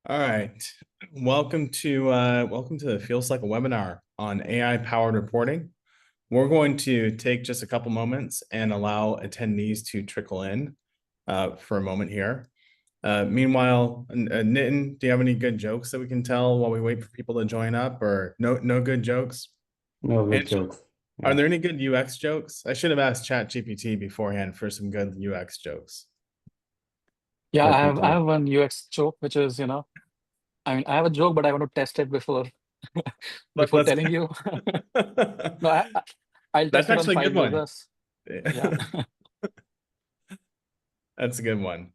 All right. Welcome to the Feels Like a webinar on AI powered reporting. We're going to take just a couple moments and allow attendees to trickle in for a moment here. Meanwhile, Nitin, do you have any good jokes that we can tell while we wait for people to join up, or no good jokes? No good Angel, jokes. are Yeah. there any good UX jokes? I should have asked ChatGPT beforehand for some good UX jokes. Yeah, Yeah, let I me have I try. have one UX joke, which is, I have a joke, but I want to test it before Let, before let's. telling you. No, I'll That's test it on actually a good five one. users. Yeah. That's a good one.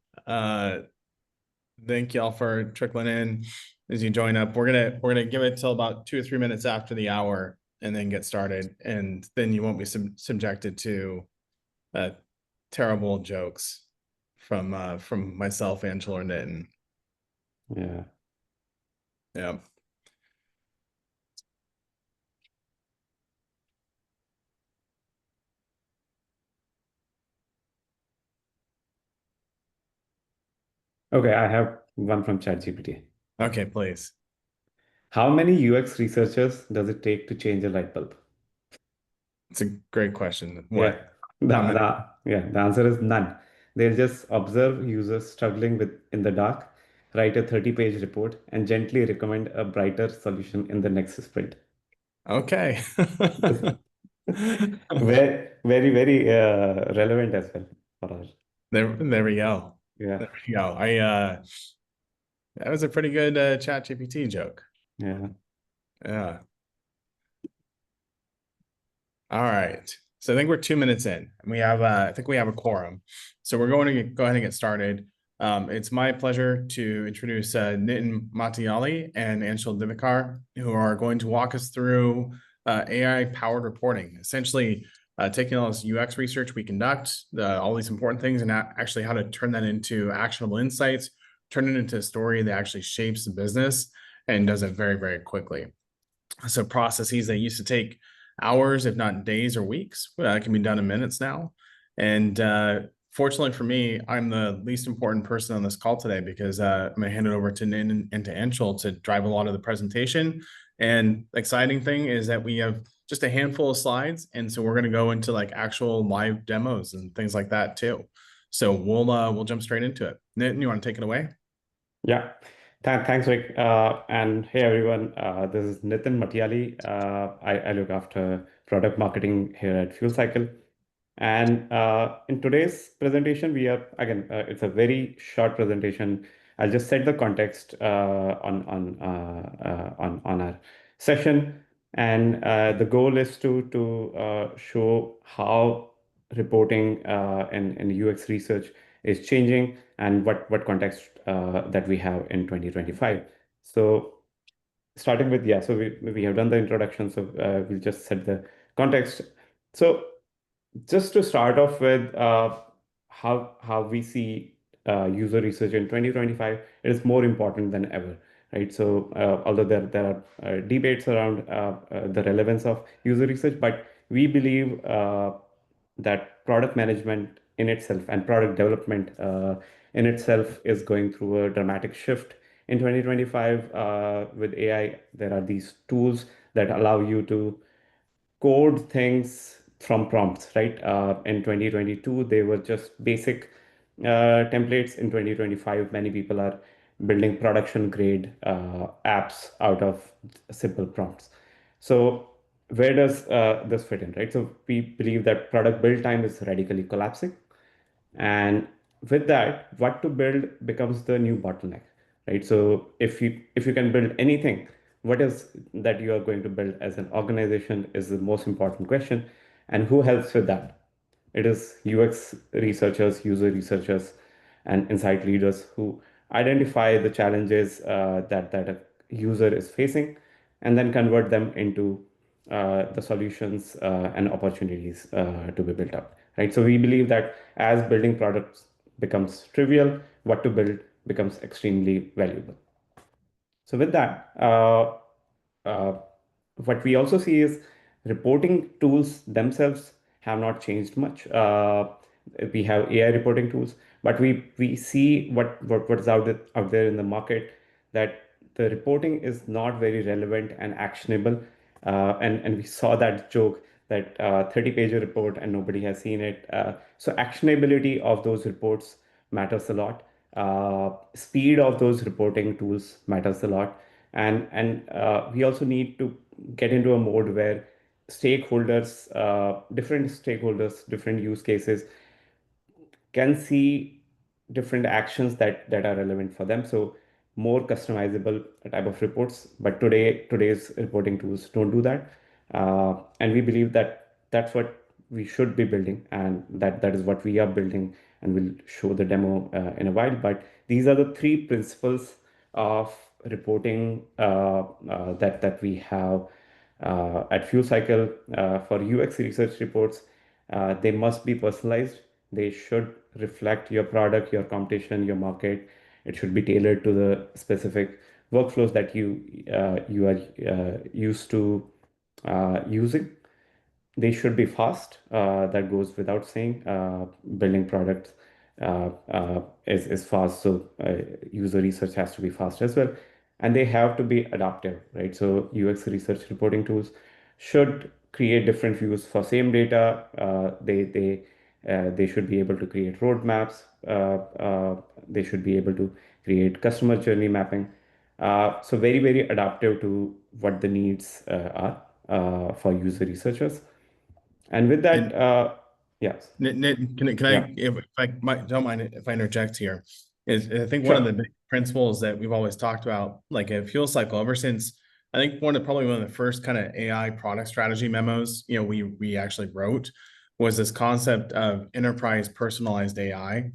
Thank y'all for trickling in as you join up. We're gonna give it till about 2 or 3 minutes after the hour, and then get started, and then you won't be subjected to uh, terrible jokes from myself, Angela, or Nitin. Yeah. Yeah. Okay, I have one from ChatGPT. Okay, please. How many UX researchers does it take to change a light bulb? It's a great question. Yeah. What? How many? The answer is none. They'll just observe users struggling with in the dark, write a 30-page report, and gently recommend a brighter solution in the next sprint. Okay. Very relevant as well for us. There we go. Yeah. There we go. That was a pretty good Chat GPT joke. Yeah. Yeah. All right. So I think we're 2 minutes in, and I think we have a quorum. So we're going to go ahead and get started. It's my pleasure to introduce Nitin Matayali and Anshul Divakar, who are going to walk us through AI-powered reporting, essentially taking all this UX research we conduct, all these important things, and actually how to turn that into actionable insights, turn it into a story that actually shapes the business and does it very, very quickly. So processes that used to take hours, if not days or weeks, can be done in minutes now. And fortunately for me, I'm the least important person on this call today because I'm going to hand it over to Nin and to Anshul to drive a lot of the presentation. And the exciting thing is that we have just a handful of slides, and so we're going to go into like actual live demos and things like that too. So we'll jump straight into it. Nitin, you want to take it away? Yeah. Thanks, Rick. And hey, everyone. This is Nitin Matiali. I look after product marketing here at Fuel Cycle. And in today's presentation, we are again, it's a very short presentation. I'll just set the context on our session, and the goal is to show how reporting and UX research is changing and what context that we have in 2025. So starting with, yeah, so we have done the introduction, so we'll just set the context. So just to start off with, how we see user research in 2025, it is more important than ever, right? So although there are debates around the relevance of user research, but we believe that product management in itself and product development in itself is going through a dramatic shift in 2025. With AI, there are these tools that allow you to code things from prompts, right? In 2022, they were just basic templates. In 2025, many people are building production grade apps out of simple prompts. So where does this fit in, right? So we believe that product build time is radically collapsing, and with that, what to build becomes the new bottleneck, right? So if you can build anything, what is that you are going to build as an organization is the most important question. And who helps with that? It is UX researchers, user researchers, and insight leaders who identify the challenges that a user is facing, and then convert them into the solutions and opportunities to be built up. Right. So we believe that as building products becomes trivial, what to build becomes extremely valuable. So with that, uh, what we also see is reporting tools themselves have not changed much. We have AI reporting tools, but we see what is out there in the market, that the reporting is not very relevant and actionable. And we saw that joke that 30-page report and nobody has seen it. So actionability of those reports matters a lot. Speed of those reporting tools matters a lot. And we also need to get into a mode where stakeholders, different stakeholders, different use cases can see different actions that are relevant for them. So more customizable type of reports. But today's reporting tools don't do that. And we believe that that's what we should be building, and that is what we are building, and we'll show the demo in a while. But these are the three principles of reporting that we have at Fuel Cycle for UX research reports. They must be personalized. They should reflect your product, your competition, your market. It should be tailored to the specific workflows that you are used to using. They should be fast. That goes without saying. Building products is fast, so user research has to be fast as well, and they have to be adaptive, right? So UX research reporting tools should create different views for same data. They should be able to create roadmaps. They should be able to create customer journey mapping. So very adaptive to what the needs are for user researchers. And with that, And yes, can yeah, I, if I might, don't mind if I interject here, is I think one of sure. the big principles that we've always talked about, like a Fuel Cycle, ever since I think probably one of the first kind of AI product strategy memos, we actually wrote, was this concept of enterprise personalized AI,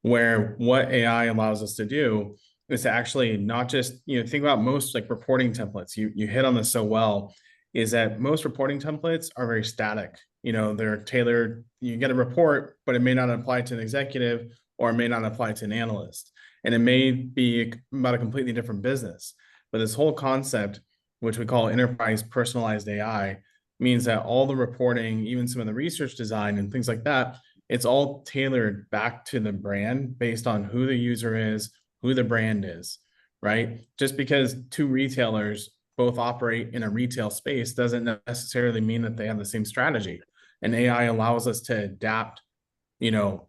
where what AI allows us to do is to actually not just, think about most like reporting templates. You hit on this so well, is that most reporting templates are very static. They're tailored. You get a report, but it may not apply to an executive, or it may not apply to an analyst. And it may be about a completely different business. But this whole concept, which we call enterprise personalized AI, means that all the reporting, even some of the research design and things like that, it's all tailored back to the brand based on who the user is, who the brand is, right? Just because two retailers both operate in a retail space doesn't necessarily mean that they have the same strategy. And AI allows us to adapt,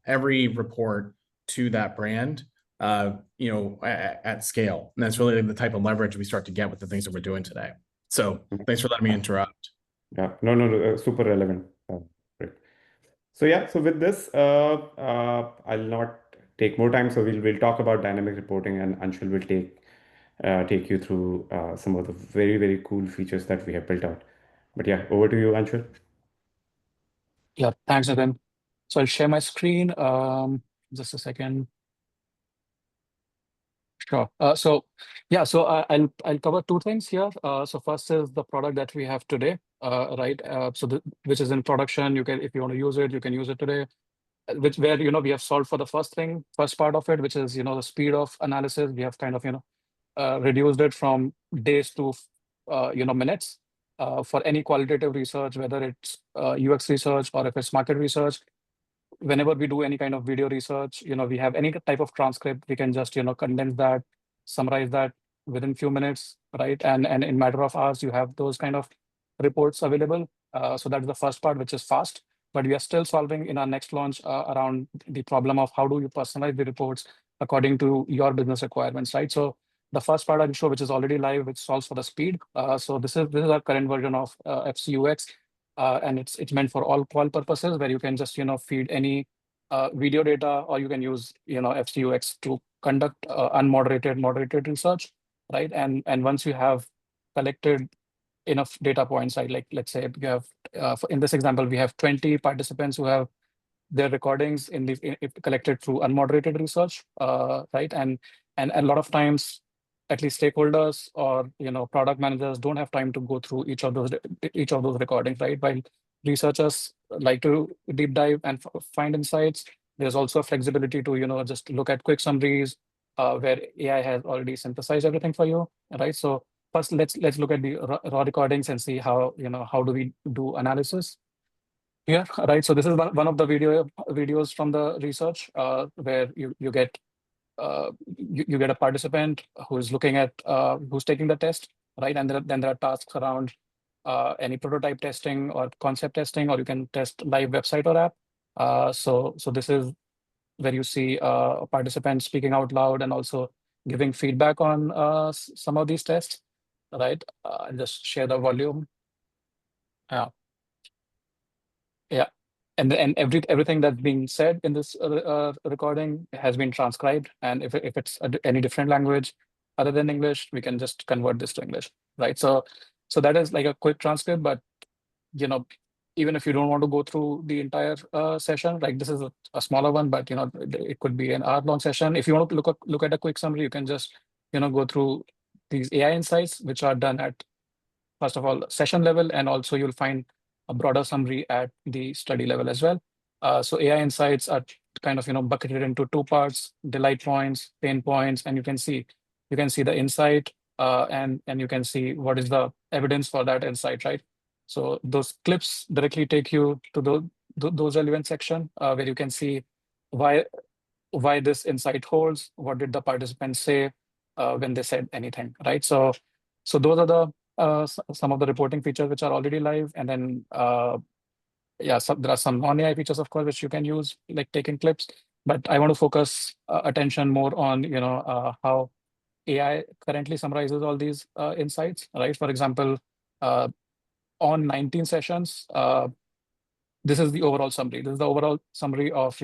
every report to that brand, at scale. And that's really the type of leverage we start to get with the things that we're doing today. So thanks for letting me interrupt. Yeah, no, super relevant. Great. So yeah, so with this, I'll not take more time. So we'll talk about dynamic reporting, and Anshul will take you through some of the very cool features that we have built out. But yeah, over to you, Anshul. Yeah, thanks, Nitin. So I'll share my screen. Just a second. Sure. So yeah, so I'll cover two things here. So first is the product that we have today, right? Which is in production. You can, if you want to use it, you can use it today. Which where we have solved for the first part of it, which is the speed of analysis. We have kind of reduced it from days to minutes for any qualitative research, whether it's UX research or if it's market research. Whenever we do any kind of video research, we have any type of transcript, we can just condense that, summarize that within few minutes, right? And in matter of hours, you have those kind of reports available. So that's the first part, which is fast. But we are still solving in our next launch around the problem of how do you personalize the reports according to your business requirements, right? So the first part I'll show, which is already live, which solves for the speed. So this is our current version of FCUX, and it's meant for all qual purposes, where you can just feed any video data, or you can use FCUX to conduct moderated research, right? And once you have collected enough data points, right? Like let's say you have in this example we have 20 participants who have their recordings if collected through unmoderated research, right? And a lot of times, at least stakeholders or product managers don't have time to go through each of those recordings, right? While researchers like to deep dive and find insights, there's also a flexibility to just look at quick summaries where AI has already synthesized everything for you, right? So first, let's look at the raw recordings and see how how do we do analysis here, right? So this is one of the videos from the research where you get you get a participant who's looking at who's taking the test, right? And then there are tasks around any prototype testing or concept testing, or you can test live website or app. So this is where you see a participant speaking out loud and also giving feedback on some of these tests, right? Just share the volume. Yeah. Yeah. And everything that's being said in this recording has been transcribed. And if it's any different language other than English, we can just convert this to English, right? So that is like a quick transcript, but you know, even if you don't want to go through the entire session, like this is a smaller one, but you know, it could be an hour-long session. If you want to look at a quick summary, you can just go through these AI insights, which are done at first of all session level, and also you'll find a broader summary at the study level as well. So AI insights are kind of bucketed into two parts: delight points, pain points, and you can see the insight, and you can see what is the evidence for that insight, right? So those clips directly take you to those relevant section where you can see why this insight holds, what did the participants say when they said anything, right? So those are the some of the reporting features which are already live, and then yeah, there are some non-AI features, of course, which you can use, like taking clips. But I want to focus attention more on how AI currently summarizes all these insights, right? For example, on 19 sessions, this is the overall summary. This is the overall summary of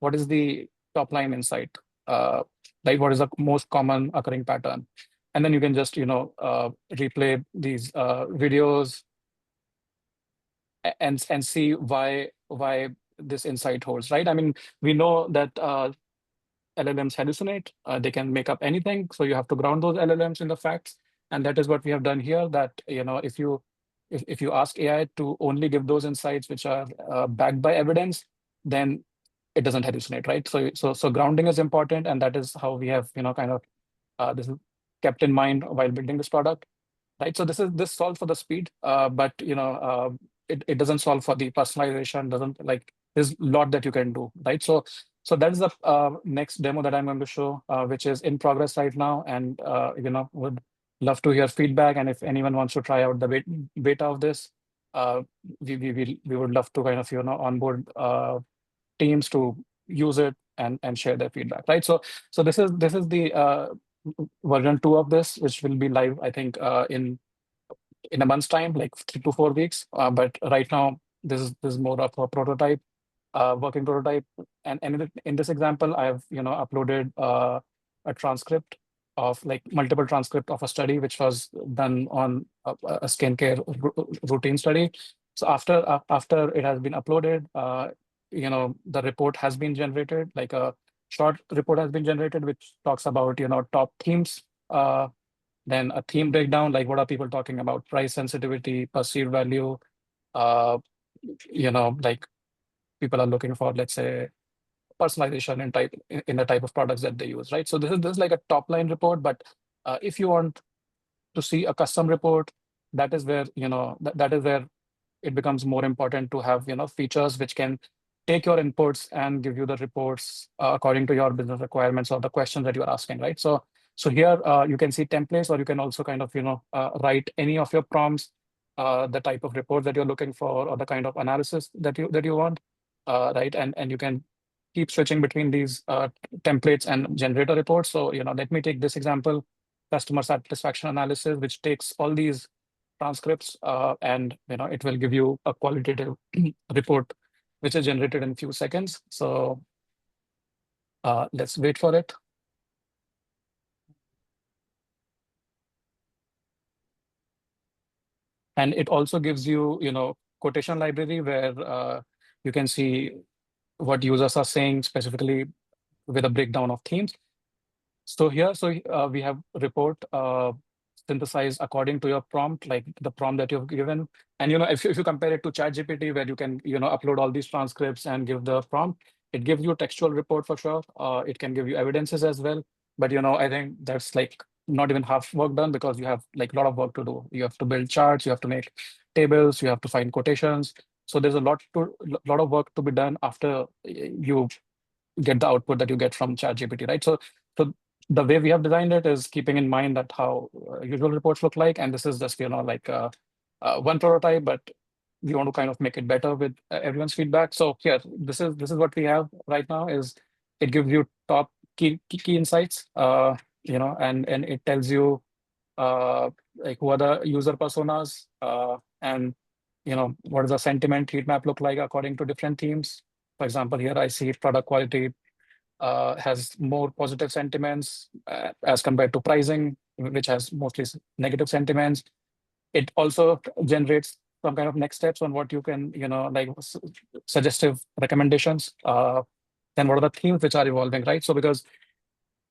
what is the top line insight, like what is the most common occurring pattern, and then you can just replay these videos and see why this insight holds, right? I mean, we know that LLMs hallucinate. They can make up anything. So you have to ground those LLMs in the facts. And that is what we have done here, that if you ask AI to only give those insights which are backed by evidence, then it doesn't hallucinate, right? So grounding is important, and that is how we have kind of this is kept in mind while building this product, right? So this solves for the speed, but it doesn't solve for the personalization. Doesn't, like, there's a lot that you can do, right? So that is the next demo that I'm going to show, which is in progress right now, and would love to hear feedback. And if anyone wants to try out the beta of this, we would love to kind of onboard teams to use it and share their feedback, right? So this is the version 2 of this, which will be live, I think, in a month's time, like 3 to 4 weeks. But right now, this is more of a prototype, working prototype. And in this example, I've uploaded a transcript of, like, multiple transcript of a study which was done on a skincare routine study. So after it has been uploaded, the report has been generated, like a short report has been generated, which talks about top themes. Then a theme breakdown, like what are people talking about: price sensitivity, perceived value, uh, like people are looking for, let's say, personalization in the type of products that they use, right? So this is like a top line report, but if you want to see a custom report, that is where that is where it becomes more important to have features which can take your inputs and give you the reports according to your business requirements or the questions that you're asking, right? So here you can see templates, or you can also kind of write any of your prompts, the type of report that you're looking for, or the kind of analysis that you want, right? And you can keep switching between these templates and generate a report. So let me take this example: customer satisfaction analysis, which takes all these transcripts, and it will give you a qualitative report which is generated in a few seconds. So let's wait for it. And it also gives you quotation library, where you can see what users are saying specifically, with a breakdown of themes. So here, we have report synthesized according to your prompt, like the prompt that you've given. And if you compare it to ChatGPT, where you can upload all these transcripts and give the prompt, it gives you a textual report for sure. It can give you evidences as well. But I think that's like not even half work done, because you have like a lot of work to do. You have to build charts, you have to make tables, you have to find quotations. So there's a lot of work to be done after you get the output that you get from ChatGPT, right? So the way we have designed it is keeping in mind that how usual reports look like, and this is just like one prototype, but we want to kind of make it better with everyone's feedback. So here, this is what we have right now. Is it gives you top key insights, and it tells you like who are the user personas, and what does the sentiment heat map look like according to different themes. For example, here I see product quality has more positive sentiments as compared to pricing, which has mostly negative sentiments. It also generates some kind of next steps on what you can, like suggestive recommendations. Then what are the themes which are evolving, right? So because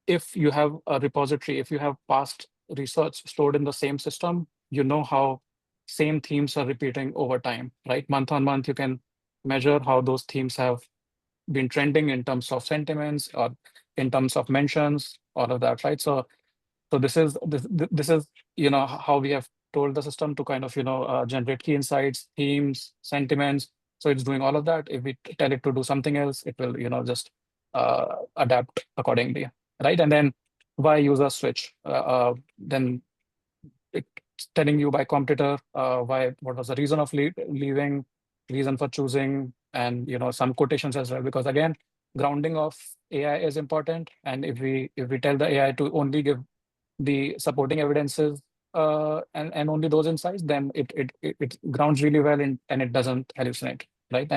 if you have a repository, if you have past research stored in the same system, you know how same themes are repeating over time, right? Month on month, you can measure how those themes have been trending in terms of sentiments or in terms of mentions, all of that, right? So this is how we have told the system to kind of generate key insights, themes, sentiments. So it's doing all of that. If we tell it to do something else, it will just adapt accordingly, right? And then why user switch? Then it's telling you by competitor what was the reason of leaving, reason for choosing, and some quotations as well. Because again, grounding of AI is important, and if we tell the AI to only give the supporting evidences and only those insights, then it grounds really well and it doesn't hallucinate, right?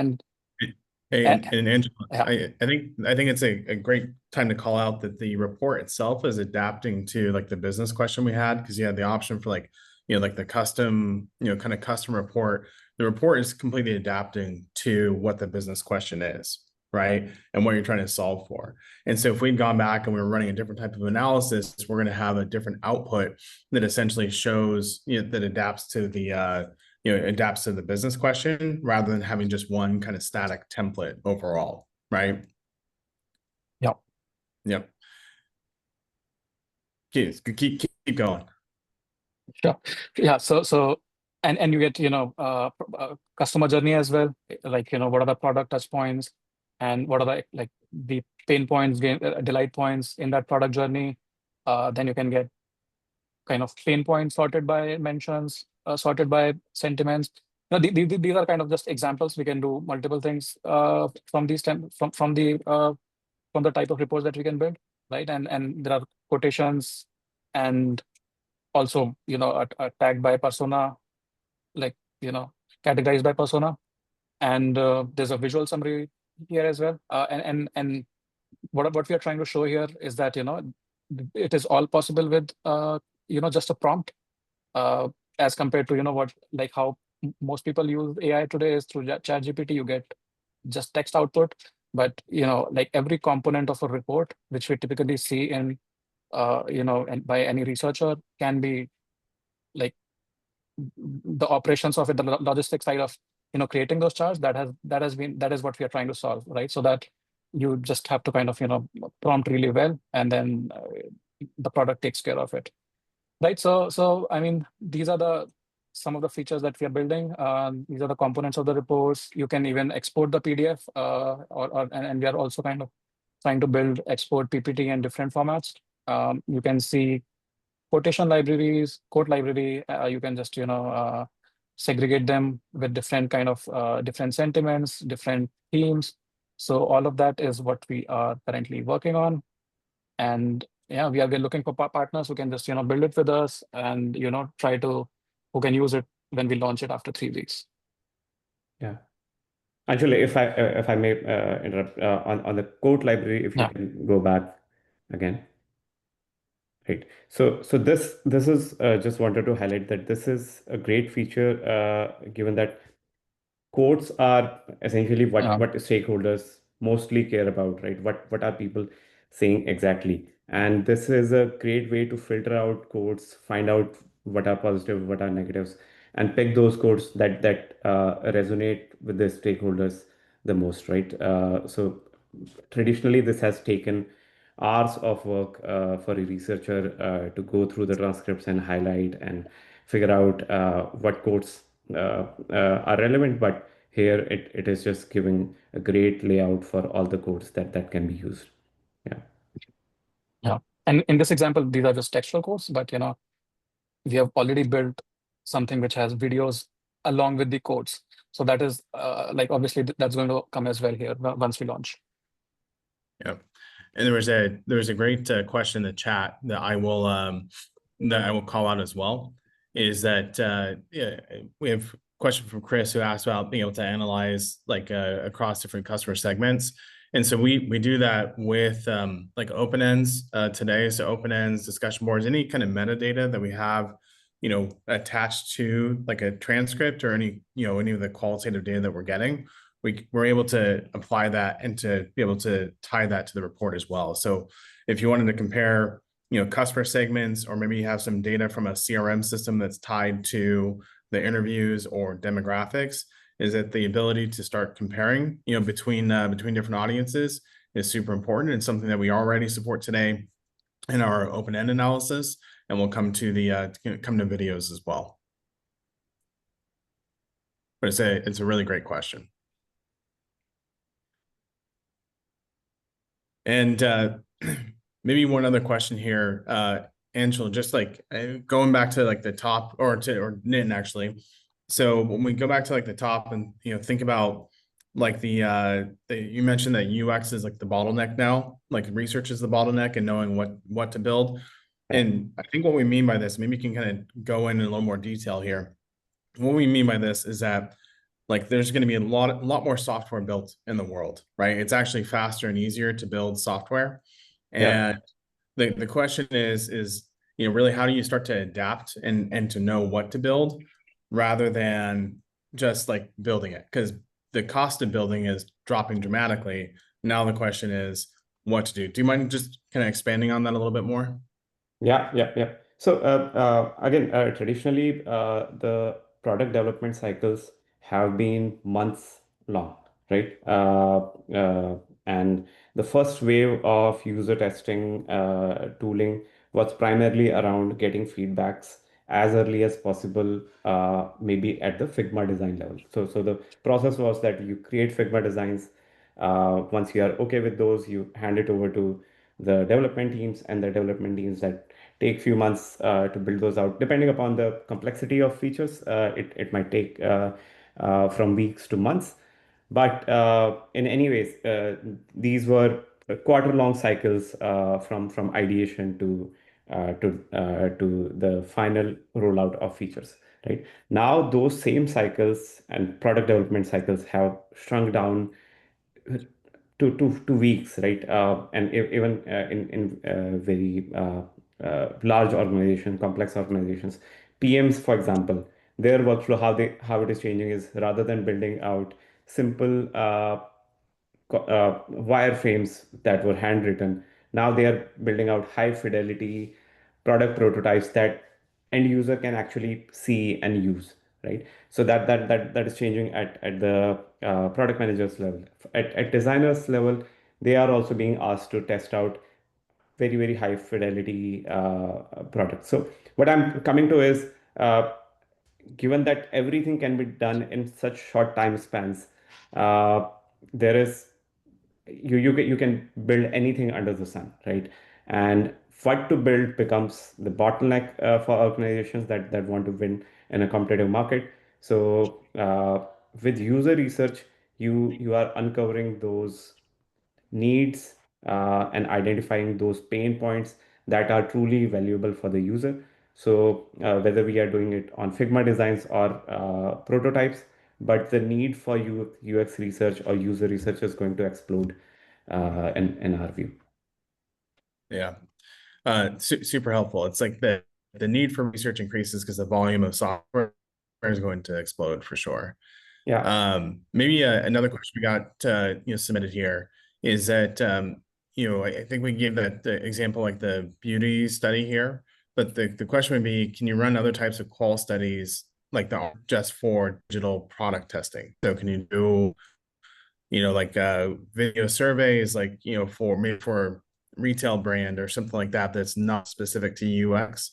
Hey, Uh, and Angela, yeah, I think it's a great time to call out that the report itself is adapting to like the business question we had, because you had the option for like, like the custom, kind of custom report. The report is completely adapting to what the business question is, right? And what you're trying to solve for. And so if we'd gone back and we were running a different type of analysis, we're going to have a different output that essentially shows, that adapts to the adapts to the business question rather than having just one kind of static template overall, right? yeah. Yep. Keep going. Sure. Yeah. And you get, customer journey as well. Like, what are the product touch points and what are the pain points, delight points in that product journey. Then you can get kind of pain points sorted by mentions, sorted by sentiments. These are kind of just examples. We can do multiple things from these from the type of reports that we can build, right? And there are quotations and also tagged by persona, like categorized by persona, and there's a visual summary here as well. And what we are trying to show here is that it is all possible with just a prompt, uh, as compared to what, like how most people use AI today is through ChatGPT. You get just text output, but like every component of a report which we typically see in and by any researcher can be like the operations of it, the logistics side of creating those charts. That is what we are trying to solve, right? So that you just have to kind of prompt really well, and then the product takes care of it, right? So I mean, these are the some of the features that we are building. These are the components of the reports. You can even export the PDF, and we are also kind of trying to build export PPT in different formats. You can see quotation libraries, quote library. You can just segregate them with different kind of different sentiments, different themes. So all of that is what we are currently working on. And yeah, we're looking for partners who can just build it with us, and try to who can use it when we launch it after 3 weeks. Yeah. Actually, if I may interrupt on the code library, if you Yeah. can go back again. Right. So this is just wanted to highlight that this is a great feature, given that quotes are essentially what stakeholders mostly care about, right? What are people saying exactly? And this is a great way to filter out quotes, find out what are positive, what are negatives, and pick those quotes that resonate with the stakeholders the most, right? So traditionally, this has taken hours of work for a researcher to go through the transcripts and highlight and figure out what quotes are relevant. But Here, it is just giving a great layout for all the codes that can be used. Yeah. Yeah. And in this example, these are just textual codes, but we have already built something which has videos along with the codes. So that is like obviously that's going to come as well here once we launch. Yeah. And there was a great question in the chat that I will call out as well. Is that yeah, we have a question from Chris who asked about being able to analyze like across different customer segments. And so we do that with like open ends today. So open ends, discussion boards, any kind of metadata that we have, attached to like a transcript or any of the qualitative data that we're getting, we're able to apply that and to be able to tie that to the report as well. So if you wanted to compare, customer segments, or maybe you have some data from a CRM system that's tied to the interviews or demographics, is that the ability to start comparing, between different audiences is super important, and something that we already support today in our open-end analysis, and we'll come to videos as well. But it's a really great question. And maybe one other question here, Angela, just like going back to like the top or Nitin actually. So when we go back to like the top and think about like you mentioned that UX is like the bottleneck now, like research is the bottleneck and knowing what to build. And I think what we mean by this, maybe you can kind of go in a little more detail here. What we mean by this is that like there's going to be a lot more software built in the world, right? It's actually faster and easier to build software. And the question is really how do you start to adapt and to know what to build rather than just like building it? Because the cost of building is dropping dramatically. Now the question is what to do. Do you mind just kind of expanding on that a little bit more? Yeah. So again, traditionally, the product development cycles have been months long, right? And the first wave of user testing tooling was primarily around getting feedbacks as early as possible, maybe at the Figma design level. So the process was that you create Figma designs. Once you are okay with those, you hand it over to the development teams, and the development teams that take few months to build those out. Depending upon the complexity of features, it might take from weeks to months. But in any ways, these were quarter-long cycles from ideation to the final rollout of features. Right now, those same cycles and product development cycles have shrunk down to weeks, right? And even in very large organizations, complex organizations, PMs, for example, their workflow, how it is changing is rather than building out simple wireframes that were handwritten, now they are building out high fidelity product prototypes that end user can actually see and use, right? So that is changing at the product managers level. At designers level, they are also being asked to test out very high fidelity products. So what I'm coming to is, given that everything can be done in such short time spans, there is you can build anything under the sun, right? And what to build becomes the bottleneck for organizations that want to win in a competitive market. So with user research, you are uncovering those needs and identifying those pain points that are truly valuable for the user. So whether we are doing it on Figma designs or prototypes, but the need for UX research or user research is going to explode in our view. Yeah. Super helpful. It's like the need for research increases because the volume of software is going to explode for sure. Yeah. Maybe another question we got submitted here is that I think we gave that the example like the beauty study here, but the question would be, can you run other types of qual studies like the just for digital product testing? So can you do like video surveys like for maybe for retail brand or something like that that's not specific to UX?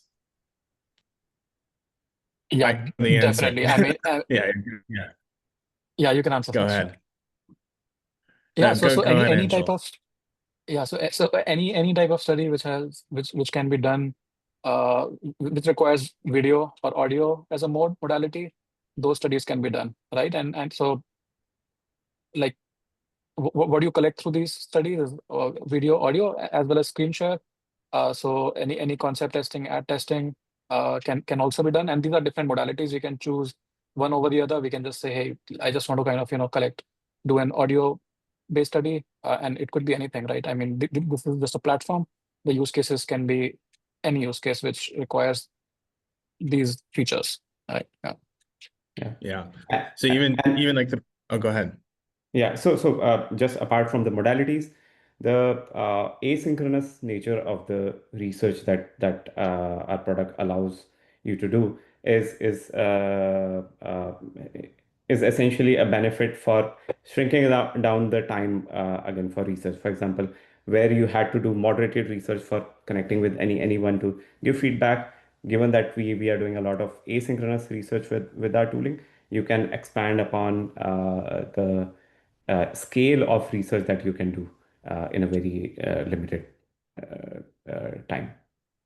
Yeah, The answer. definitely. I mean, Yeah. Yeah, you can answer Go first. ahead. Yeah, No, so go ahead, any type Angel. of any type of study which can be done which requires video or audio as a modality, those studies can be done, right? And so like what do you collect through these studies is video, audio, as well as screen share. So any concept testing, ad testing can also be done, and these are different modalities. You can choose one over the other. We can just say, hey, I just want to kind of do an audio based study, and it could be anything, right? I mean, this is just a platform. The use cases can be any use case which requires these features, right? Yeah. Yeah. Yeah. A- So And even like oh, go ahead. yeah, just apart from the modalities, the asynchronous nature of the research that our product allows you to do is essentially a benefit for shrinking down the time again for research. For example, where you had to do moderated research for connecting with anyone to give feedback. Given that we are doing a lot of asynchronous research with our tooling, you can expand upon the scale of research that you can do in a very limited time.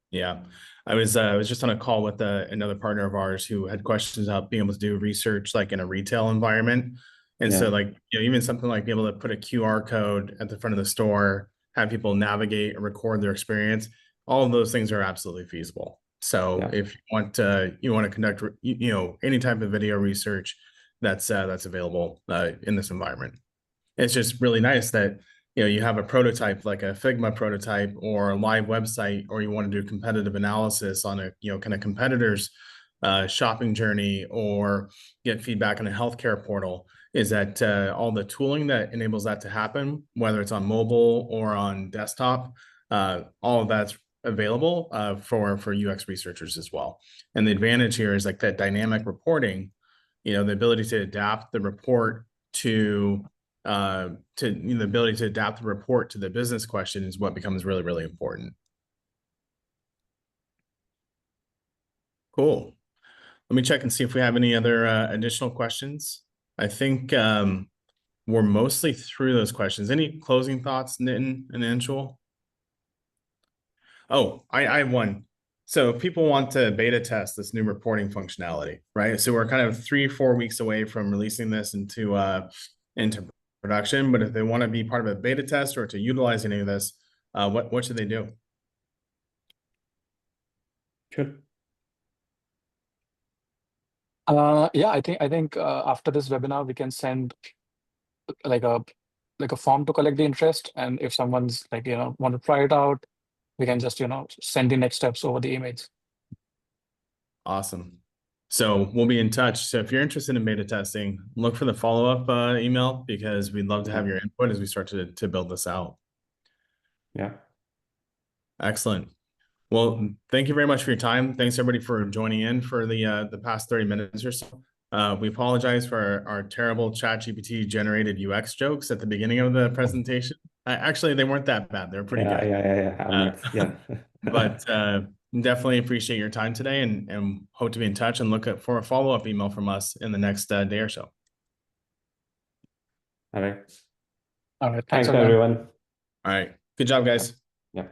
Yeah. I was just on a call with another partner of ours who had questions about being able to do research like in a retail environment. And so Yeah, like, even something like being able to put a QR code at the front of the store, have people navigate and record their experience, all of those things are absolutely feasible. So yeah, if you want to conduct, any type of video research that's available in this environment. It's just really nice that you have a prototype like a Figma prototype or a live website, or you want to do competitive analysis on a kind of competitors shopping journey, or get feedback on a healthcare portal. Is that all the tooling that enables that to happen, whether it's on mobile or on desktop, all of that's available for UX researchers as well. And the advantage here is like that dynamic reporting, the ability to adapt the report the ability to adapt the report to the business question is what becomes really, really important. Cool. Let me check and see if we have any other additional questions. I think we're mostly through those questions. Any closing thoughts, Nitin and Anshul? Oh, I have one. So people want to beta test this new reporting functionality, right? So we're kind of 3-4 weeks away from releasing this into production. But if they want to be part of a beta test or to utilize any of this, what should they do? sure. Yeah, I think after this webinar, we can send like a form to collect the interest, and if someone's want to try it out, we can just send the next steps over the emails. Awesome. So we'll be in touch. So if you're interested in beta testing, look for the follow-up email, because we'd love to have Yeah, your input as we start to build this out. yeah, Excellent. Well, thank you very much for your time. Thanks everybody for joining in for the past 30 minutes or so. We apologize for our terrible ChatGPT generated UX jokes at the beginning of the presentation. Actually, they weren't that bad. They're pretty yeah, good. yeah, yeah, yeah. I mean, yeah. But definitely appreciate your time today, and hope to be in touch and look for a follow-up email from us in the next day or so. All right. All right, thanks Thanks, everyone. everyone. All right. Good job, guys.